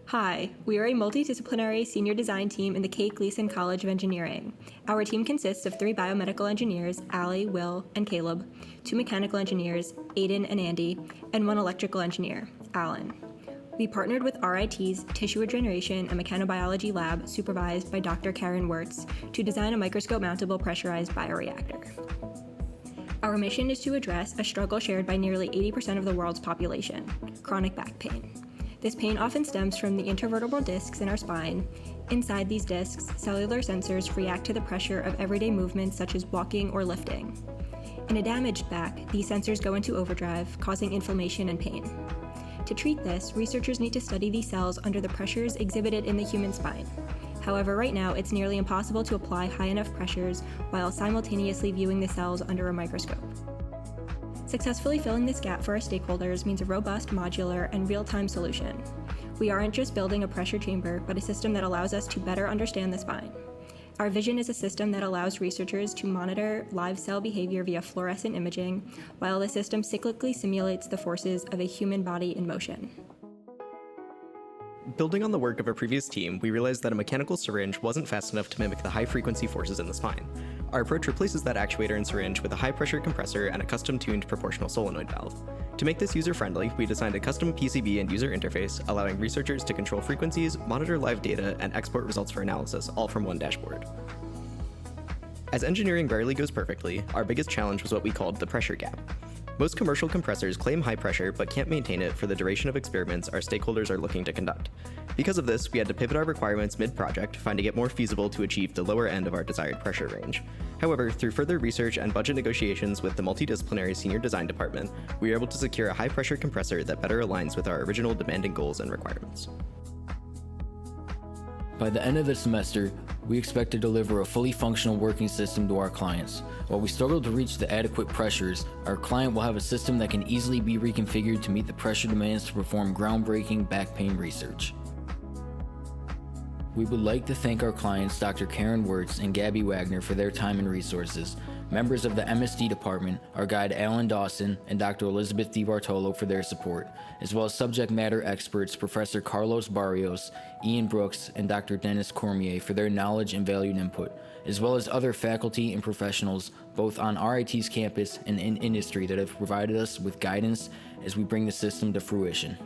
Hi, we are a multidisciplinary senior design team in the Kate Gleason College of Engineering. Our team consists of 3 biomedical engineers, Allie, Will, and Caleb, 2 mechanical engineers, Aiden and Andy, and 1 electrical engineer, Alan. We partnered with RIT's Tissue Regeneration and Mechanobiology lab, supervised by Dr. Karen Wirtz, to design a microscope mountable pressurized bioreactor. Our mission is to address a struggle shared by nearly 80% of the world's population, chronic back pain. This pain often stems from the intervertebral discs in our spine. Inside these discs, cellular sensors react to the pressure of everyday movements such as walking or lifting. In a damaged back, these sensors go into overdrive, causing inflammation and pain. To treat this, researchers need to study these cells under the pressures exhibited in the human spine. However, right now, it's nearly impossible to apply high enough pressures while simultaneously viewing the cells under a microscope. Successfully filling this gap for our stakeholders means a robust, modular, and real-time solution. We aren't just building a pressure chamber, but a system that allows us to better understand the spine. Our vision is a system that allows researchers to monitor live cell behavior via fluorescent imaging, while the system cyclically simulates the forces of a human body in motion. Building on the work of a previous team, we realized that a mechanical syringe wasn't fast enough to mimic the high-frequency forces in the spine. Our approach replaces that actuator and syringe with a high-pressure compressor and a custom-tuned proportional solenoid valve. To make this user-friendly, we designed a custom PCB and user interface, allowing researchers to control frequencies, monitor live data, and export results for analysis, all from one dashboard. As engineering rarely goes perfectly, our biggest challenge was what we called the pressure gap. Most commercial compressors claim high pressure but can't maintain it for the duration of experiments our stakeholders are looking to conduct. Because of this, we had to pivot our requirements mid-project, finding it more feasible to achieve the lower end of our desired pressure range. However, through further research and budget negotiations with the multidisciplinary senior design department, we were able to secure a high-pressure compressor that better aligns with our original demanding goals and requirements. By the end of the semester, we expect to deliver a fully functional working system to our clients. While we struggle to reach the adequate pressures, our client will have a system that can easily be reconfigured to meet the pressure demands to perform groundbreaking back pain research. We would like to thank our clients Dr. Karen Wirtz and Gabby Wagner for their time and resources, members of the MSD department, our guide Alan Dawson and Dr. Elizabeth DiBartolo for their support, as well as subject matter experts Professor Carlos Barrios, Ian Brooks, and Dr. Dennis Cormier for their knowledge and valued input, as well as other faculty and professionals both on RIT's campus and in industry that have provided us with guidance as we bring the system to fruition.